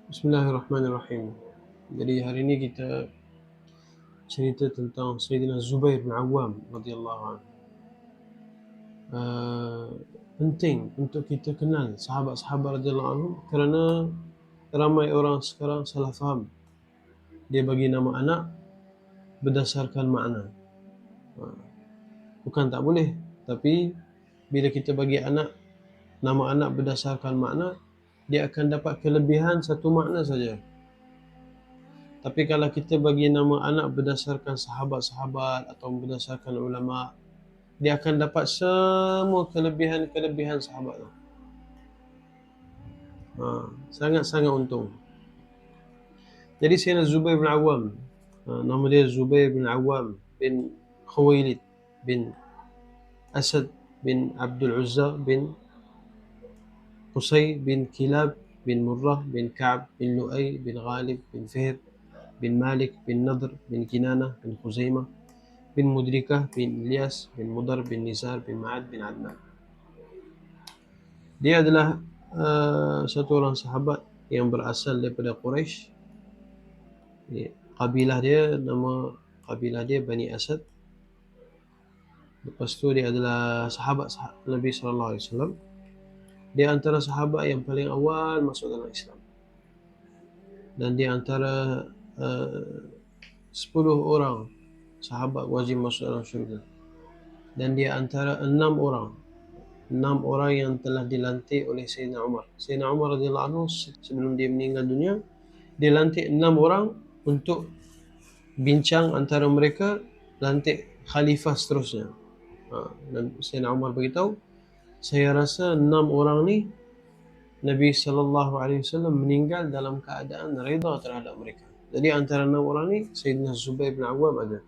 Bismillahirrahmanirrahim. Jadi hari ini kita cerita tentang Sayyidina Zubair bin Awam radhiyallahu anhu. Penting untuk kita kenal sahabat-sahabat radhiyallahu anhu kerana ramai orang sekarang salah faham. Dia bagi nama anak berdasarkan makna. Bukan tak boleh, tapi bila kita bagi nama anak berdasarkan makna, dia akan dapat kelebihan satu makna saja. Tapi kalau kita bagi nama anak berdasarkan sahabat-sahabat atau berdasarkan ulama, dia akan dapat semua kelebihan-kelebihan sahabat tu. Sangat-sangat untung. Jadi Sayyidina Zubair bin Awam, nama dia Zubair bin Awam bin Khuwailid bin Asad bin Abdul Uzza bin Qusay bin Kilab bin Murrah bin Ka'b bin Lu'ay bin Ghalib bin Fihr bin Malik bin Nadr bin Kinanah bin Khuzaimah bin Mudrikah bin Ilyas bin Mudar bin Nizar bin Ma'ad bin Adnan. Dia adalah satu orang sahabat yang berasal daripada Quraisy. Nama kabilah dia Bani Asad. Lepas tu dia adalah sahabat Nabi sallallahu alaihi wasallam. Dia antara sahabat yang paling awal masuk dalam Islam. Dan dia antara 10 orang sahabat wajib masuk dalam syurga. Dan dia antara 6 orang yang telah dilantik oleh Sayyidina Umar. Sayyidina Umar radhiyallahu anhu sebelum dia meninggal dunia, dia lantik 6 orang untuk bincang antara mereka, lantik khalifah seterusnya. Dan Sayyidina Umar beritahu, saya rasa 6 orang ni Nabi sallallahu alaihi wasallam meninggal dalam keadaan redha terhadap mereka. Jadi antara 6 orang ni Sayyidina Zubair bin Awam ada.